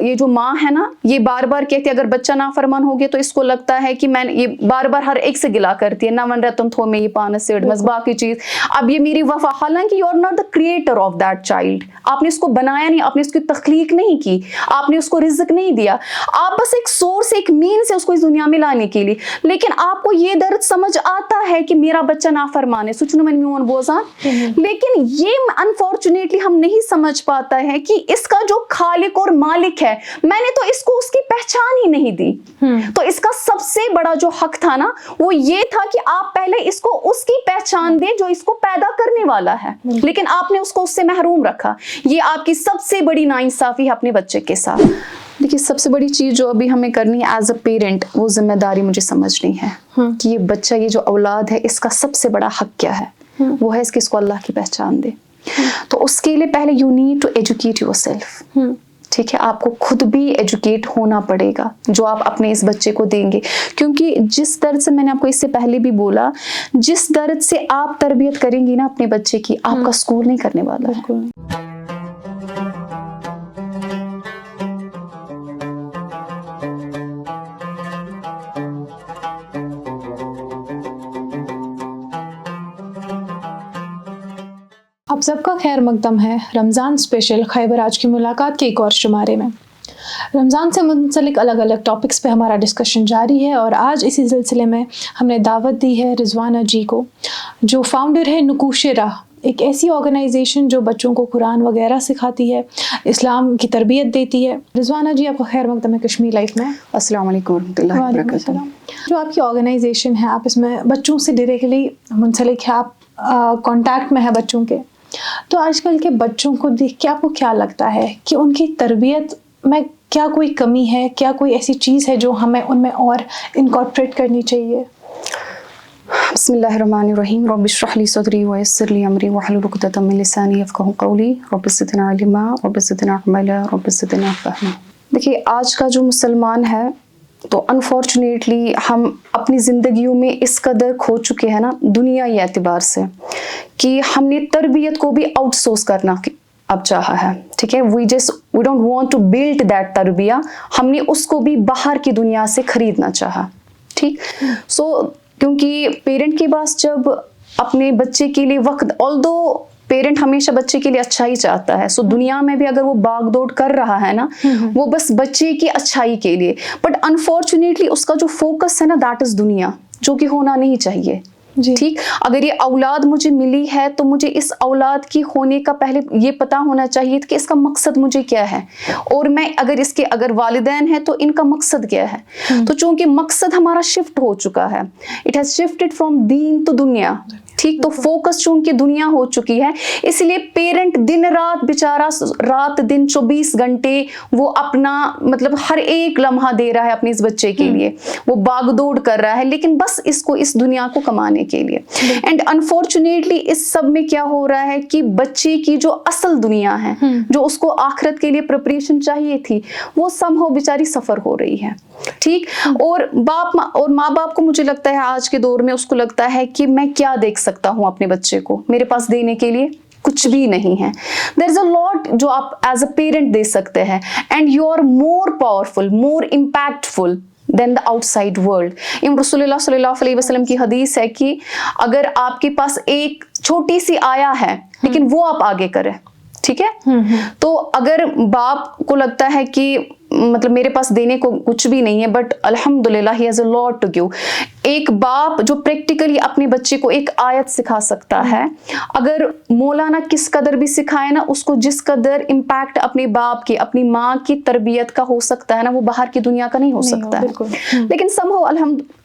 یہ جو ماں ہے نا یہ بار بار کہتی ہے اگر بچہ نافرمان ہو گیا تو اس کو لگتا ہے کہ میں یہ بار بار ہر ایک سے گلا کرتی ہے نہ ون رتم تھو میں یہ پانس سیڑ مس باقی چیز اب یہ میری وفا حالانکہ you are not the creator of that child آپ نے اس کو بنایا نہیں آپ نے اس کی تخلیق نہیں کی آپ نے اس کو رزق نہیں دیا آپ بس ایک سورس ایک مین سے اس کو اس دنیا میں لانے کے لیے لیکن آپ کو یہ درد سمجھ آتا ہے کہ میرا بچہ نافرمان ہے سوچنا من میون بوزان لیکن یہ انفارچونیٹلی ہم نہیں سمجھ پاتا ہے کہ اس کا جو خالق اور مالک ہے میں نے تو اس کو اس کی پہچان ہی نہیں دی تو اس کا سب سے بڑا جو حق تھا نا وہ یہ تھا کہ آپ پہلے اس کو اس کی پہچان دیں جو اس کو پیدا کرنے والا ہے لیکن آپ نے اس کو اس سے محروم رکھا یہ آپ کی سب سے بڑی ناانصافی ہے اپنے بچے کے ساتھ دیکھیے سب سے بڑی چیز جو ابھی ہمیں کرنی ہے ایز اے پیرنٹ وہ ذمہ داری مجھے سمجھنی ہے کہ یہ بچہ یہ جو اولاد ہے اس کا سب سے بڑا حق کیا ہے وہ ہے اس کو اللہ کی پہچان دے تو اس کے لیے پہلے you need to educate yourself ٹھیک ہے آپ کو خود بھی ایجوکیٹ ہونا پڑے گا جو آپ اپنے اس بچے کو دیں گے کیونکہ جس درد سے میں نے آپ کو اس سے پہلے بھی بولا جس درد سے آپ تربیت کریں گی نا اپنے بچے کی آپ کا اسکول نہیں کرنے والا ہے آپ سب کا خیر مقدم ہے رمضان اسپیشل خیبر آج کی ملاقات کے ایک اور شمارے میں رمضان سے منسلک الگ الگ ٹاپکس پہ ہمارا ڈسکشن جاری ہے اور آج اسی سلسلے میں ہم نے دعوت دی ہے رضوانہ جی کو جو فاؤنڈر ہے نقوش راہ ایک ایسی آرگنائزیشن جو بچوں کو قرآن وغیرہ سکھاتی ہے اسلام کی تربیت دیتی ہے رضوانہ جی آپ کا خیر مقدم ہے کشمیر لائف میں السلام علیکم ورحمۃ اللہ وبرکاتہ جو آپ کی آرگنائزیشن ہے آپ اس میں بچوں سے ڈائریکٹلی منسلک ہے آپ کانٹیکٹ میں ہے بچوں کے تو آج کل کے بچوں کو دیکھ کے آپ کو کیا لگتا ہے کہ ان کی تربیت میں کیا کوئی کمی ہے کیا کوئی ایسی چیز ہے جو ہمیں ان میں اور انکارپوریٹ کرنی چاہیے بسم اللہ الرحمن الرحیم رب اشرح لی صدری ویسر لی امری واحلل عقدۃ من لسانی یفقہوا قولی رب زدنا علما رب زدنا عملا رب زدنا فہما دیکھیے آج کا جو مسلمان ہے تو انفارچونیٹلی ہم اپنی زندگیوں میں اس قدر کھو چکے ہیں نا دنیائی اعتبار سے کہ ہم نے تربیت کو بھی آؤٹ سورس کرنا اب چاہا ہے ٹھیک ہے we don't want to build that تربیہ ہم نے اس کو بھی باہر کی دنیا سے خریدنا چاہا ٹھیک سو کیونکہ پیرنٹ کے پاس جب اپنے بچے کے لیے وقت آلدو پیرنٹ ہمیشہ بچے کے لیے اچھائی چاہتا ہے سو دنیا میں بھی اگر وہ باغ دوڑ کر رہا ہے نا وہ بس بچے کی اچھائی کے لیے بٹ انفارچونیٹلی اس کا جو فوکس ہے نا دیٹ از دنیا جو کہ ہونا نہیں چاہیے ٹھیک اگر یہ اولاد مجھے ملی ہے تو مجھے اس اولاد کی ہونے کا پہلے یہ پتا ہونا چاہیے کہ اس کا مقصد مجھے کیا ہے اور میں اگر والدین ہیں تو ان کا مقصد کیا ہے تو چونکہ مقصد ہمارا شفٹ ہو چکا ہے اٹ ہیز شفٹڈ فرام دین ٹو دنیا ٹھیک تو فوکس چونکہ دنیا ہو چکی ہے اس لیے پیرنٹ دن رات بیچارہ رات دن 24 گھنٹے وہ اپنا مطلب ہر ایک لمحہ دے رہا ہے اپنے اس بچے کے لیے وہ باغ دوڑ کر رہا ہے لیکن بس اس کو اس دنیا کو کمانے کے لیے اینڈ انفارچونیٹلی اس سب میں کیا ہو رہا ہے کہ بچے کی جو اصل دنیا ہے جو اس کو آخرت کے لیے پریپریشن چاہیے تھی وہ سم ہو بیچاری سفر ہو رہی ہے ٹھیک اور ماں باپ کو مجھے لگتا ہے آج کے دور میں اس کو لگتا ہے کہ میں کیا دیکھ سکتا ہوں اپنے بچے کو میرے پاس دینے کے لیے کچھ بھی نہیں ہے دیر از اے لاٹ جو آپ ایز اے پیرنٹ دے سکتے ہیں and you are more powerful more impactful than the outside world رسول اللہ صلی اللہ علیہ وسلم کی حدیث ہے کہ اگر آپ کے پاس ایک چھوٹی سی آیا ہے لیکن وہ آپ آگے کریں ٹھیک ہے تو اگر باپ کو لگتا ہے کہ مطلب میرے پاس دینے کو کچھ بھی نہیں ہے بٹ الحمدللہ he has a lot to give ایک باپ جو پریکٹیکلی اپنے بچے کو ایک آیت سکھا سکتا ہے اگر مولانا کس قدر بھی سکھائے نا اس کو جس قدر امپیکٹ اپنے باپ کی اپنی ماں کی تربیت کا ہو سکتا ہے نا وہ باہر کی دنیا کا نہیں ہو سکتا ہے لیکن somehow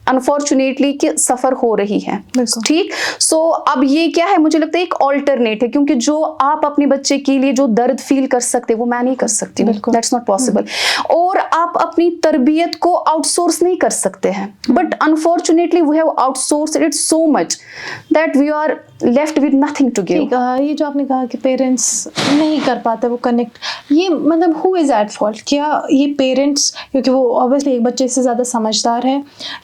انفارچونیٹلی کہ سفر ہو رہی ہے ٹھیک سو اب یہ کیا ہے مجھے لگتا ہے ایک آلٹرنیٹ ہے کیونکہ جو آپ اپنے بچے کے لیے جو درد فیل کر سکتے وہ میں نہیں کر سکتی دیٹس ناٹ پاسبل اور آپ اپنی تربیت کو آؤٹ سورس نہیں کر سکتے ہیں but unfortunately we have outsource it so much that we are left with nothing to give. یہ جو آپ نے کہا کہ پیرنٹس نہیں کر پاتے وہ کنیکٹ, یہ مطلب ہو از ایٹ فالٹ؟ کیا یہ پیرنٹس کیونکہ وہ اوبیسلی ایک بچے سے زیادہ سمجھدار ہے,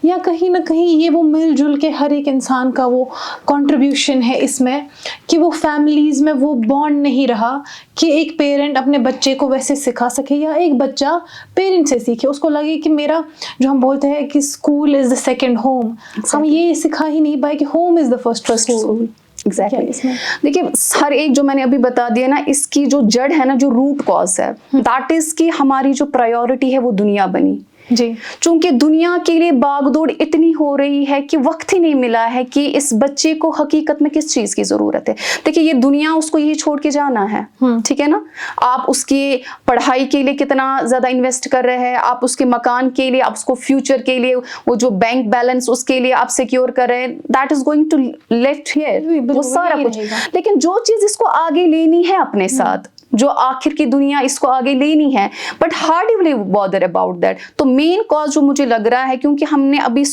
یا کہیں نہ کہیں یہ وہ مل جل کے ہر ایک انسان کا وہ کنٹریبیوشن ہے اس میں کہ وہ فیملیز میں وہ بانڈ نہیں رہا کہ ایک پیرنٹ اپنے بچے کو ویسے سکھا سکے, یا ایک بچہ پیرنٹ سے سیکھے, اس کو لگے کہ میرا جو ہم بولتے ہیں کہ school is the second home, ہم یہ سکھا ہی نہیں پائے کہ home is the first school. Exactly. دیکھیے ہر ایک جو میں نے ابھی بتا دیا نا, اس کی جو جڑ ہے نا, جو روٹ کاز ہے, دیٹ از کہ ہماری جو پرائیورٹی ہے وہ دنیا بنی. جی, چونکہ دنیا کے لیے باغ دوڑ اتنی ہو رہی ہے کہ وقت ہی نہیں ملا ہے کہ اس بچے کو حقیقت میں کس چیز کی ضرورت ہے. دیکھیے یہ دنیا اس کو یہی چھوڑ کے جانا ہے, ٹھیک ہے نا. آپ اس کی پڑھائی کے لیے کتنا زیادہ انویسٹ کر رہے ہیں, آپ اس کے مکان کے لیے, آپ اس کو فیوچر کے لیے وہ جو بینک بیلنس اس کے لیے آپ سیکیور کر رہے ہیں, that is going to left here, وہ سارا کچھ. لیکن جو چیز اس کو آگے لینی ہے اپنے ساتھ, جو آخر کی دنیا اس کو آگے لینی ہے, but how do you bother about that. تو مین کاز جو مجھے لگ رہا ہے, کیونکہ ہم نے ابھی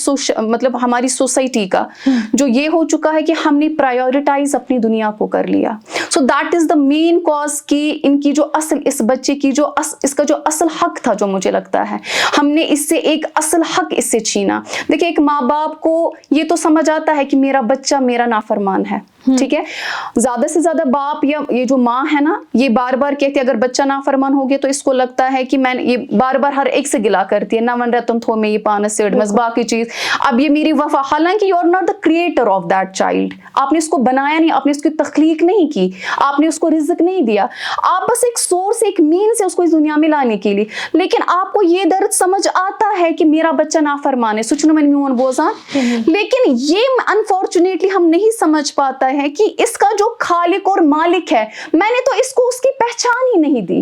مطلب ہماری سوسائٹی کا جو یہ ہو چکا ہے کہ ہم نے پرائیورٹائز اپنی دنیا کو کر لیا. So that is the main cause کہ ان کی جو اصل اس بچے کی جو اس کا جو اصل حق تھا, جو مجھے لگتا ہے ہم نے اس سے ایک اصل حق اس سے چھینا. دیکھیں ایک ماں باپ کو یہ تو سمجھ آتا ہے کہ میرا بچہ میرا نافرمان ہے, ٹھیک ہے. زیادہ سے زیادہ باپ یا یہ جو ماں ہے نا, یہ بار بار کہتی ہے اگر بچہ نافرمان ہو گیا تو اس کو لگتا ہے کہ میں یہ بار بار ہر ایک سے گلا کرتی ہے, نہ ون رتن تھو میں یہ پانس سیڈ مس باقی چیز, اب یہ میری وفا. حالانکہ you are not the creator of that child, آپ نے اس کو بنایا نہیں, آپ نے اس کی تخلیق نہیں کی, آپ نے اس کو رزق نہیں دیا, آپ بس ایک سورس ایک مین سے اس کو اس دنیا میں لانے کے لیے. لیکن آپ کو یہ درد سمجھ آتا ہے کہ میرا بچہ نافرمان ہے, سچنو میں میون بوزان. لیکن یہ انفارچونیٹلی ہم نہیں سمجھ پاتا ہے کہ اس کا جو خالق اور مالک ہے, میں نے تو اس کو اس کی پہچان ہی نہیں دی.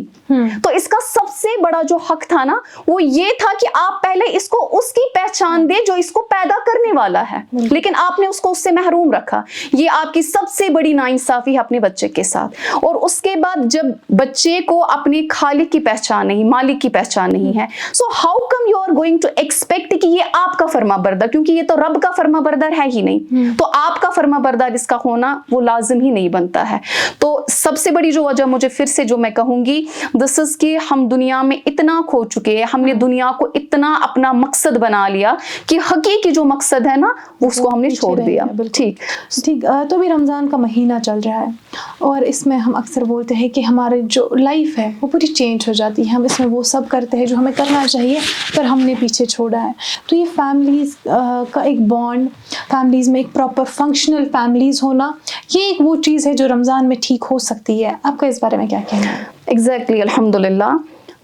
تو اس کا سب سے بڑا جو حق تھا نا, وہ یہ تھا کہ آپ پہلے اس کو اس کی پہچان دے جو اس کو پیدا کرنے والا ہے. لیکن آپ نے اس کو اس سے محروم رکھا. یہ آپ کی سب سے بڑی ناانصافی ہے اپنے بچے کے ساتھ. اور اس کے بعد جب بچے کو اپنے خالق کی پہچان نہیں, مالک کی پہچان نہیں ہے, so how come you are going to expect کہ یہ آپ کا فرما بردار, کیونکہ یہ تو رب کا فرما بردار ہے ہی نہیں, تو آپ کا فرما بردار اس کا ہونا وہ لازم ہی نہیں بنتا ہے. تو سب سے بڑی جو وجہ مجھے پھر سے جو میں کہوں گی, دس از کہ ہم دنیا میں اتنا کھو چکے ہیں, ہم نے دنیا کو اتنا اپنا مقصد بنا لیا کہ حقیقی جو مقصد ہے نا اس کو ہم نے چھوڑ دیا. ٹھیک. تو بھی رمضان کا مہینہ چل رہا ہے اور اس میں ہم اکثر بولتے ہیں کہ ہمارے جو لائف ہے وہ پوری چینج ہو جاتی ہے, ہم اس میں وہ سب کرتے ہیں جو ہمیں کرنا چاہیے پر ہم نے پیچھے چھوڑا ہے. تو یہ فیملیز کا ایک بانڈ, فیملیز میں ایک پراپر فنکشنل فیملیز ہونا, یہ ایک وہ چیز ہے جو رمضان میں ٹھیک ہو سکتی ہے. آپ کا اس بارے میں کیا کہنا ہے؟ ایگزیکٹلی, الحمدللہ.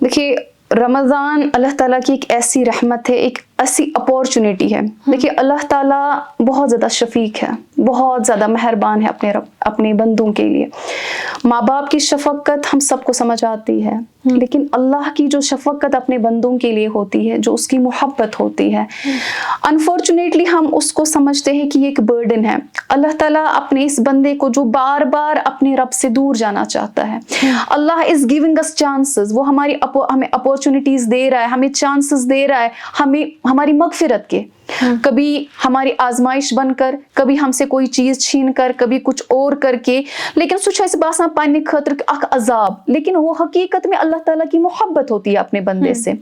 دیکھیے رمضان اللہ تعالیٰ کی ایک ایسی رحمت ہے, ایک ایسی اپورچونیٹی ہے. دیکھیے اللہ تعالیٰ بہت زیادہ شفیق ہے, بہت زیادہ مہربان ہے اپنے بندوں کے لیے. ماں باپ کی شفقت ہم سب کو سمجھ آتی ہے, لیکن اللہ کی جو شفقت اپنے بندوں کے لیے ہوتی ہے, جو اس کی محبت ہوتی ہے, انفارچونیٹلی ہم اس کو سمجھتے ہیں کہ یہ ایک برڈن ہے. اللہ تعالیٰ اپنے اس بندے کو جو بار بار اپنے رب سے دور جانا چاہتا ہے, اللہ از گیونگ اس چانسز, وہ ہمیں اپورچونیٹیز دے رہا ہے, ہمیں چانسز دے رہا ہے, ہمیں ہماری مغفرت کے. کبھی ہماری آزمائش بن کر, کبھی ہم سے کوئی چیز چھین کر, کبھی کچھ اور کر کے, لیکن سو چھے باسان پانے خاطر اخ عذاب, لیکن وہ حقیقت میں اللہ تعالیٰ کی محبت ہوتی ہے اپنے بندے سے.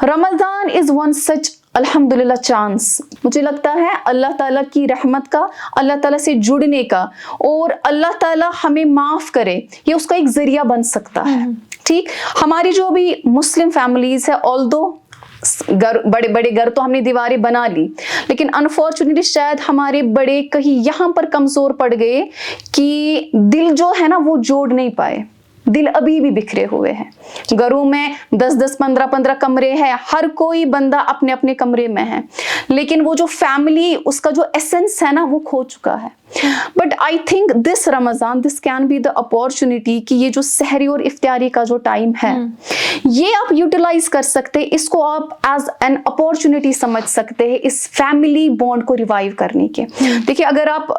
رمضان از ون سچ الحمدللہ چانس. مجھے لگتا ہے اللہ تعالیٰ کی رحمت کا, اللہ تعالیٰ سے جڑنے کا, اور اللہ تعالیٰ ہمیں معاف کرے, یہ اس کا ایک ذریعہ بن سکتا ہے. ٹھیک. ہماری جو بھی مسلم فیملیز ہے, آلدو بڑے بڑے گھر تو ہم نے دیواریں بنا لی, لیکن انفارچونیٹلی شاید ہمارے بڑے کہیں یہاں پر کمزور پڑ گئے کہ دل جو ہے نا وہ جوڑ نہیں پائے. دل ابھی بھی بکھرے ہوئے ہیں. گھروں میں 10 15 کمرے ہیں, ہر کوئی بندہ اپنے اپنے کمرے میں ہے, لیکن وہ جو فیملی, اس کا جو ایسنس ہے نا وہ کھو چکا ہے. But I think this Ramzan, this can be the opportunity کہ یہ جو سحری اور افطاری کا جو ٹائم ہے, یہ آپ یوٹیلائز کر سکتے ہیں, اس کو آپ ایز این اپورچونیٹی سمجھ سکتے ہیں اس فیملی بانڈ کو ریوائیو کرنے کے. دیکھیے اگر آپ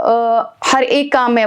ہر ایک کام میں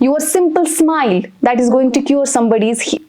Your simple smile that is going to cure somebody's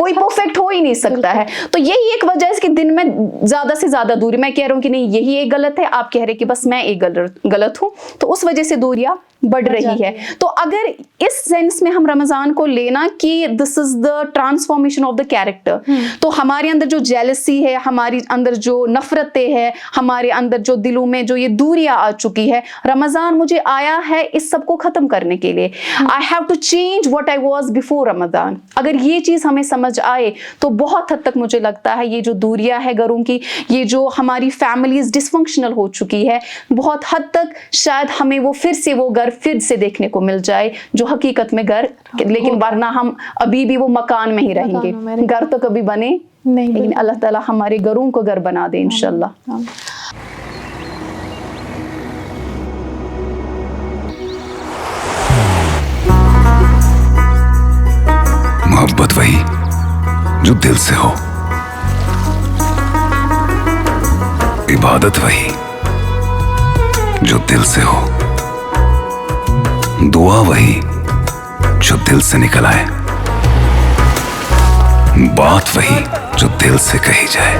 کوئی پرفیکٹ ہو ہی نہیں سکتا ہے. تو یہی ایک وجہ ہے کہ دن میں زیادہ سے زیادہ دوری, میں کہہ رہا ہوں کہ نہیں یہی ایک غلط ہے, آپ کہہ رہے کہ بس میں ایک غلط ہوں, تو اس وجہ سے دوریاں بڑھ رہی ہے. تو اگر اس سینس میں ہم رمضان کو لینا کہ this is the transformation of the character, تو ہمارے اندر جو جیلسی ہے, ہمارے اندر جو نفرتیں ہے, ہمارے اندر جو دلوں میں جو یہ دوریاں آ چکی ہے, رمضان مجھے آیا ہے اس سب کو ختم کرنے کے لیے. I have to change what I was before Ramzan. اگر یہ چیز ہمیں سمجھ آئے تو بہت حد تک مجھے لگتا ہے یہ جو دوریاں ہے گھروں کی, یہ جو ہماری فیملیز ڈس فنکشنل ہو چکی ہے, بہت حد تک شاید ہمیں وہ پھر سے وہ گھر پھر سے دیکھنے کو مل جائے جو حقیقت میں گھر, لیکن ورنہ ہم ابھی بھی وہ مکان میں ہی رہیں گے. گھر تو کبھی بنے نہیں, لیکن اللہ تعالیٰ ہمارے گھروں کو گھر بنا دے انشاءاللہ. محبت وہی جو دل سے ہو, عبادت وہی جو دل سے ہو, دعا وہی جو دل سے نکل آئے, بات وہی جو دل سے کہی جائے,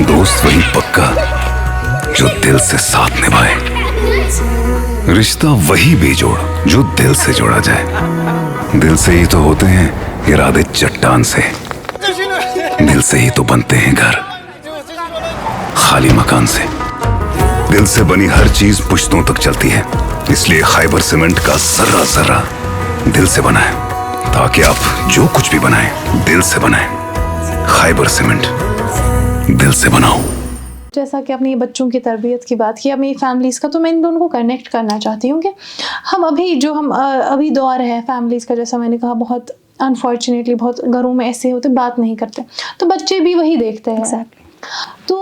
دوست وہی پکا جو دل سے ساتھ نبھائے, رشتہ وہی بے جوڑ جو دل سے جوڑا جائے. دل سے ہی تو ہوتے ہیں ارادے چٹان سے, دل سے ہی تو بنتے ہیں گھر خالی مکان سے. دل سے بنی ہر چیز پشتوں تک چلتی ہے, اس لیے خیبر سیمنٹ کا ذرہ ذرہ دل سے بنا ہے, تاکہ آپ جو کچھ بھی بنائیں دل سے بنائیں. خیبر سیمنٹ, دل سے بناؤ. جیسا کہ آپ نے یہ بچوں کی تربیت کی بات کی, اپنی فیملیز کا, تو میں ان دونوں کو کنیکٹ کرنا چاہتی ہوں کہ ہم ابھی دور ہے فیملیز کا, جیسا میں نے کہا بہت انفارچونیٹلی بہت گھروں میں ایسے ہوتے بات نہیں کرتے, تو بچے بھی وہی دیکھتے ہیں. تو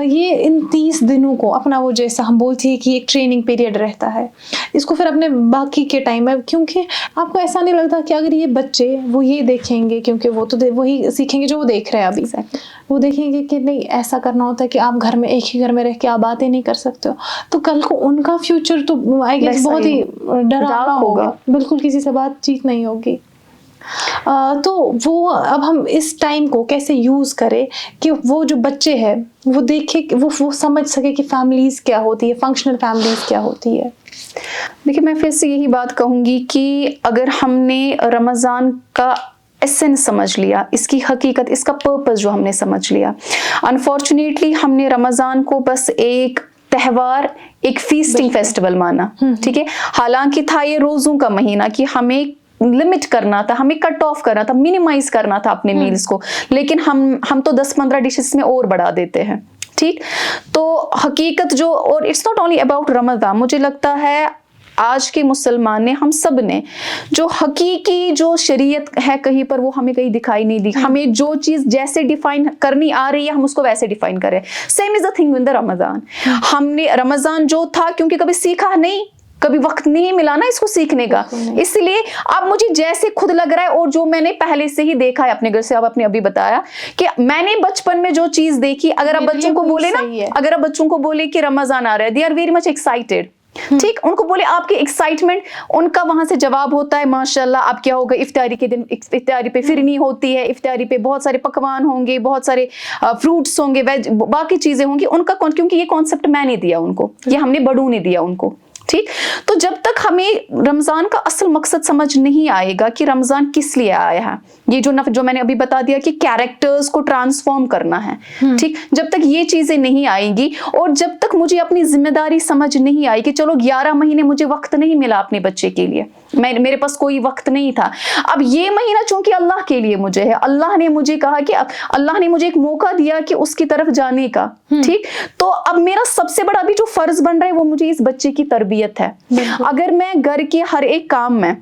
یہ ان 30 دنوں کو اپنا وہ جیسا ہم بولتے ہیں کہ ایک ٹریننگ پیریڈ رہتا ہے, اس کو پھر اپنے باقی کے ٹائم میں, کیونکہ آپ کو ایسا نہیں لگتا کہ اگر یہ بچے وہ یہ دیکھیں گے, کیونکہ وہ تو وہی سیکھیں گے جو وہ دیکھ رہے ہیں ابھی, وہ دیکھیں گے کہ نہیں ایسا کرنا ہوتا ہے کہ آپ گھر میں ایک ہی گھر میں رہ کے آپ باتیں نہیں کر سکتے ہو, تو کل کو ان کا فیوچر تو آئی گیس بہت ہی ڈراؤنا ہوگا, بالکل کسی سے بات چیت نہیں ہوگی. تو وہ اب ہم اس ٹائم کو کیسے یوز کریں کہ وہ جو بچے ہیں وہ دیکھے, وہ سمجھ سکے کہ فیملیز کیا ہوتی ہے, فنکشنل فیملیز کیا ہوتی ہے. دیکھیے میں پھر سے یہی بات کہوں گی کہ اگر ہم نے رمضان کا ایسنس سمجھ لیا, اس کی حقیقت, اس کا پرپس جو ہم نے سمجھ لیا, انفارچونیٹلی ہم نے رمضان کو بس ایک تہوار, ایک فیسٹنگ فیسٹیول مانا. ٹھیک ہے, حالانکہ تھا یہ روزوں کا مہینہ کہ ہمیں لمٹ کرنا تھا, ہمیں کٹ آف کرنا تھا, منیمائز کرنا تھا اپنے میلز کو, لیکن ہم تو 10-15 ڈشز میں اور بڑھا دیتے ہیں. ٹھیک, تو حقیقت جو, اور اٹس ناٹ اونلی اباؤٹ رمضان, مجھے لگتا ہے آج کے مسلمان نے, ہم سب نے, جو حقیقی جو شریعت ہے کہیں پر وہ ہمیں کہیں دکھائی نہیں دی. ہمیں جو چیز جیسے ڈیفائن کرنی آ رہی ہے ہم اس کو ویسے ڈیفائن کریں. Same is a thing with Ramzan. ہم نے رمضان جو تھا کیونکہ کبھی سیکھا نہیں, کبھی وقت نہیں ملا نا اس کو سیکھنے کا, اس لیے اب مجھے جیسے خود لگ رہا ہے اور جو میں نے پہلے سے ہی دیکھا ہے اپنے گھر سے, اب اپنے ابھی بتایا کہ میں نے بچپن میں جو چیز دیکھی, اگر آپ بچوں کو بولے نا, اگر آپ بچوں کو بولے کہ رمضان آ رہا ہے, they are very much excited. ٹھیک, ان کو بولے آپ کی ایکسائٹمنٹ, ان کا وہاں سے جواب ہوتا ہے ماشاءاللہ. اب کیا ہوگا, افطاری کے دن افطاری پہ فرنی ہوتی ہے, افطاری پہ بہت سارے پکوان ہوں گے, بہت سارے فروٹس ہوں گے, ویج باقی چیزیں ہوں گی. ان کا کیونکہ یہ کانسیپٹ میں نے دیا ان کو, یہ ہم نے بڑوں نے دیا ان کو. ٹھیک, تو جب تک ہمیں رمضان کا اصل مقصد سمجھ نہیں آئے گا کہ رمضان کس لیے آیا ہے, یہ جو میں نے ابھی بتا دیا کہ کیریکٹرز کو ٹرانسفارم کرنا ہے. ٹھیک, جب تک یہ چیزیں نہیں آئیں گی, اور جب تک مجھے اپنی ذمہ داری سمجھ نہیں آئی کہ چلو 11 مہینے مجھے وقت نہیں ملا اپنے بچے کے لیے, میرے پاس کوئی وقت نہیں تھا, اب یہ مہینہ چونکہ اللہ کے لیے مجھے ہے, اللہ نے مجھے کہا کہ اللہ نے مجھے ایک موقع دیا کہ اس کی طرف جانے کا. ٹھیک, تو اب میرا سب سے بڑا بھی جو فرض بن رہا ہے وہ مجھے اس بچے کی تربیت ہے. اگر میں گھر کے ہر ایک کام میں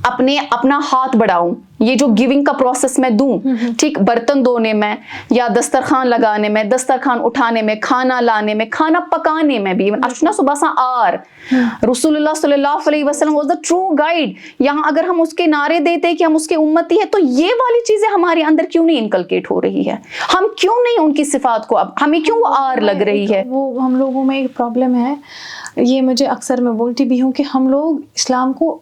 اپنا ہاتھ بڑھاؤں, یہ جو گیونگ کا پروسیس میں دوں, ٹھیک, برتن دھونے میں یا دسترخوان لگانے میں, دسترخوان اٹھانے میں, کھانا لانے میں, کھانا پکانے میں بھی, اشنا صبح آر رسول اللہ صلی اللہ علیہ وسلم واز دا ٹرو گائیڈ. یہاں اگر ہم اس کے نعرے دیتے کہ ہم اس کے امتی ہیں, تو یہ والی چیزیں ہمارے اندر کیوں نہیں انکلکیٹ ہو رہی ہے, ہم کیوں نہیں ان کی صفات کو, اب ہمیں کیوں وہ آر لگ رہی ہے. وہ ہم لوگوں میں ایک پرابلم ہے, یہ مجھے اکثر میں بولتی بھی ہوں کہ ہم لوگ اسلام کو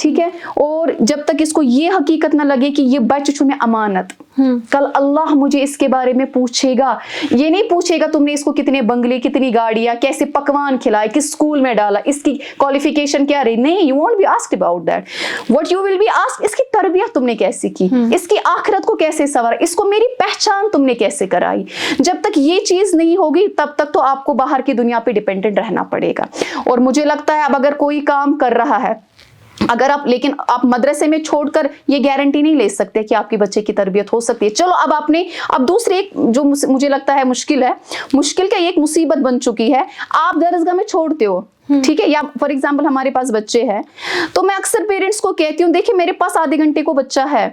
ٹھیک ہے. اور جب تک اس کو یہ حقیقت نہ لگے کہ یہ بچہ چھو میں امانت, کل اللہ مجھے اس کے بارے میں پوچھے گا. یہ نہیں پوچھے گا تم نے اس کو کتنے بنگلے, کتنی گاڑیاں, کیسے پکوان کھلائے, کس اسکول میں ڈالا, اس کی کوالیفیکیشن کیا رہی. نہیں, you won't be asked about that. What you will be asked, اس کی تربیت تم نے کیسے کی, اس کی آخرت کو کیسے سنوارا, اس کو میری پہچان تم نے کیسے کرائی. جب تک یہ چیز نہیں ہوگی تب تک تو آپ کو باہر کی دنیا پہ ڈیپینڈنٹ رہنا پڑے گا. اور مجھے لگتا ہے اب اگر کوئی کام کر رہا ہے, اگر آپ, لیکن آپ مدرسے میں چھوڑ کر یہ گارنٹی نہیں لے سکتے کہ آپ کے بچے کی تربیت ہو سکتی ہے. چلو اب آپ نے, اب دوسری ایک جو مجھے لگتا ہے مشکل ہے, مشکل کیا, ایک مصیبت بن چکی ہے. آپ درسگاہ میں چھوڑتے ہو, ٹھیک ہے, یا فار ایگزامپل ہمارے پاس بچے ہیں, تو میں اکثر پیرنٹس کو کہتی ہوں دیکھیں میرے پاس آدھے گھنٹے کو بچہ ہے,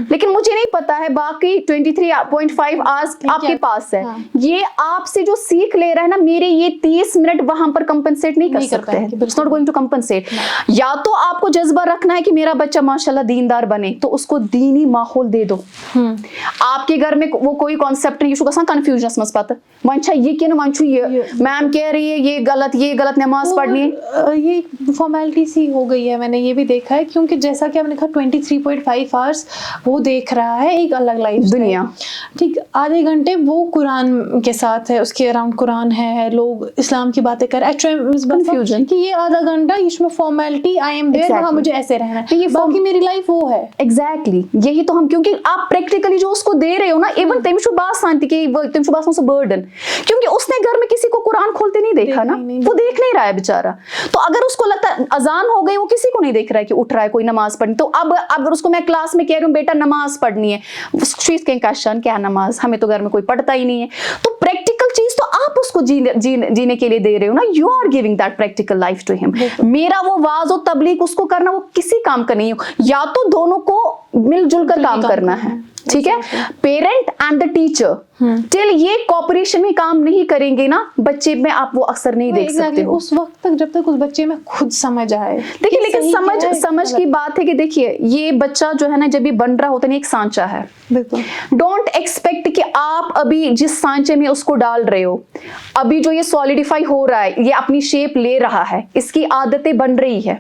لیکن مجھے نہیں پتا ہے باقی 23.5 آورز آپ کے پاس ہے. یہ آپ سے جو سیکھ لے رہا ہے نا, میرے یہ 30 منٹ وہاں پر کمپنسیٹ نہیں کر سکتے ہیں. It's not going to compensate. یا تو آپ کو جذبہ رکھنا ہے کہ میرا بچہ ماشاءاللہ دیندار بنے, تو اس کو دینی ماحول دے دو. آپ کے گھر میں وہ کوئی کانسیپٹ نہیں, یہ گژھان کنفیوژنس مس پتہ ون چھا یہ کن ون چھو یہ میم کہہ رہی ہے یہ غلط نماز پڑھنی ہے. یہ فارمیلٹی سی ہو گئی ہے, میں نے یہ بھی دیکھا ہے, کیونکہ جیسا کہ ہم نے کہا 23.5 آورس وہ دیکھ رہا ہے ایک الگ لائف دنیا, ٹھیک, آدھے گھنٹے وہ قرآن کے ساتھ ہے, اس کے اراؤنڈ قرآن ہے, لوگ اسلام کی باتیں کر ایکچولی کہ یہ آدھا گھنٹہ اس میں فارمیلٹی, آئی ایم دیئر, وہاں مجھے ایسے رہنا ہے, یہ باقی میری لائف وہ ہے. ایگزیکٹلی یہی تو ہم, کیونکہ آپ پریکٹیکلی جو اس کو دے رہے ہو نا, ایون تم چھو باسان تھی کہ تم چھو باسان سے برڈن, کیونکہ اس نے گھر میں کسی کو قرآن کھولتے نہیں دیکھا نا, وہ دیکھ نہیں رہا ہے بیچارہ. تو اگر اس کو لگتا ہے اذان ہو گئی, وہ کسی کو نہیں دیکھ رہا ہے کہ اٹھ رہا ہے کوئی نماز پڑھنی. تو اب اگر اس کو میں کلاس میں کہہ رہی ہوں بیٹا نماز پڑھنی ہے, چیز کے کاشان کیا نماز, ہمیں تو گھر میں کوئی پڑھتا ہی نہیں ہے. تو پریکٹیکل چیز تو آپ اس کو جینے کے لیے دے رہے ہو نا, you are giving that practical life to ہم. میرا وہ واز و تبلیغ اس کو کرنا وہ کسی کام کا نہیں ہو, یا تو دونوں کو مل جل کر کام کرنا ہے, ٹھیک ہے. پیرنٹ اینڈ دا ٹیچر ٹل یہ کوپریشن میں کام نہیں کریں گے نا, بچے میں آپ وہ اکثر نہیں دیکھ سکتے ہو اس وقت تک, جب تک اس بچے میں خود سمجھ آئے. دیکھیے لیکن سمجھ کی بات ہے کہ دیکھیے یہ بچہ جو ہے نا جب یہ بن رہا ہوتا ہے ایک سانچہ ہے. ڈونٹ ایکسپیکٹ کہ آپ ابھی جس سانچے میں اس کو ڈال رہے ہو, ابھی جو یہ سولیڈیفائی ہو رہا ہے, یہ اپنی شیپ لے رہا ہے, اس کی عادتیں بن رہی ہے,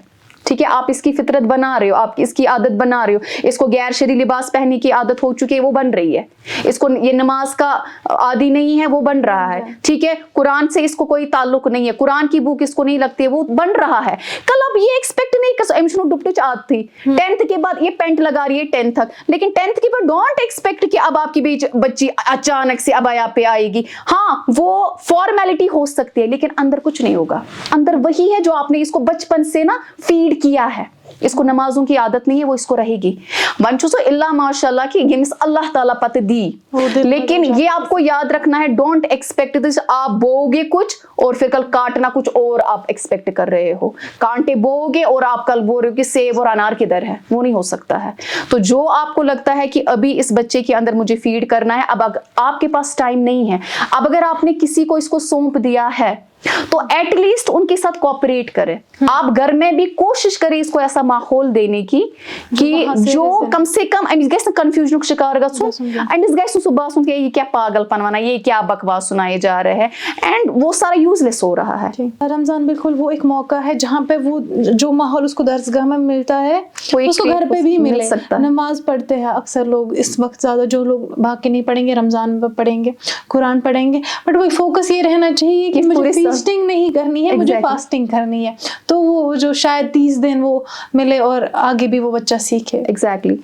ٹھیک ہے, آپ اس کی فطرت بنا رہے ہو, آپ اس کی عادت بنا رہے ہو, اس کو غیر شرعی لباس پہننے کی عادت ہو چکی ہے, وہ بن رہی ہے, اس کو یہ نماز کا عادی نہیں ہے, وہ بن رہا ہے, ٹھیک ہے, قرآن سے اس کو کوئی تعلق نہیں ہے, قرآن کی بک اس کو نہیں لگتی ہے, وہ بن رہا ہے. کل اب یہ ایکسپیکٹ نہیں کر سکتے, ڈپٹچ عادت تھی 10th کے بعد یہ پینٹ لگا رہی ہے 10th تک, لیکن 10th کے بعد ڈونٹ ایکسپیکٹ کہ اب آپ کی بچی اچانک سے اب آیا پہ آئے گی. ہاں وہ فارمیلٹی ہو سکتی ہے, لیکن اندر کچھ نہیں ہوگا. اندر وہی ہے جو آپ نے اس کو بچپن سے نا فیڈ کیا ہے. اس کو نمازوں کی عادت نہیں ہے, وہ اس کو رہے گی. ونچو سو اللہ ماشاء اللہ کی یمس اللہ تعالیٰ پتہ دی, لیکن یہ آپ کو یاد رکھنا ہے, ڈونٹ ایکسپیکٹ دس. آپ بو گے کچھ اور پھر کل کاٹنا کچھ اور آپ ایکسپیکٹ کر رہے ہو. کانٹے بو گے اور آپ کل بول رہے ہو کہ سیب اور انار کدھر ہے, وہ نہیں ہو سکتا ہے. تو جو آپ کو لگتا ہے کہ ابھی اس بچے کے اندر مجھے فیڈ کرنا ہے, اب آپ کے پاس ٹائم نہیں ہے. اب اگر آپ نے کسی کو اس کو سونپ دیا ہے تو ایٹ لیسٹ ان کے ساتھ کوآپریٹ کرے. آپ گھر میں بھی کوشش کریں اس کو ایسا ماحول دینے کی کہ جو کم سے کم کنفیوژن کا شکار گھو کہ یہ کیا پاگل پن وانا, یہ کیا بکواس سنائے جا رہے ہیں, اینڈ وہ سارا یوز لیس ہو رہا ہے. رمضان بالکل وہ ایک موقع ہے جہاں پہ وہ جو ماحول اس کو درسگاہ میں ملتا ہے اس کو گھر پہ بھی ملے. نماز پڑھتے ہیں اکثر لوگ اس وقت, زیادہ جو لوگ باقی نہیں پڑھیں گے رمضان میں پڑھیں گے, قرآن پڑھیں گے, بٹ وہ فوکس یہ رہنا چاہیے کہ مجھے فیسٹنگ نہیں کرنی ہے, مجھے فاسٹنگ کرنی ہے. تو وہ جو شاید 30 دن وہ ملے اور آگے بھی وہ بچہ سیکھے. ایگزیکٹلی.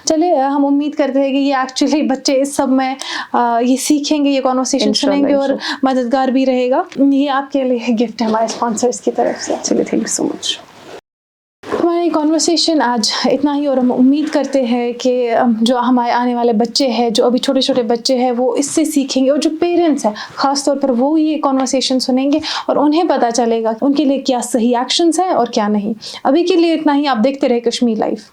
چلے ہم امید کرتے ہیں کہ یہ ایکچولی بچے اس سب میں یہ سیکھیں گے, یہ کانورسیشن سنیں گے اور مددگار بھی رہے گا. یہ آپ کے لیے گفٹ ہے ہمارے اسپانسرز کی طرف سے. چلیے تھینک یو سو مچ. ہماری کانورسیشن آج اتنا ہی, اور ہم امید کرتے ہیں کہ جو ہمارے آنے والے بچے ہیں, جو ابھی چھوٹے چھوٹے بچے ہیں, وہ اس سے سیکھیں گے, اور جو پیرنٹس ہیں خاص طور پر وہ یہ کانورسیشن سنیں گے اور انہیں پتہ چلے گا ان کے لیے کیا صحیح ایکشنز ہیں اور کیا نہیں. ابھی کے لیے اتنا ہی. آپ دیکھتے رہے کشمیر لائف.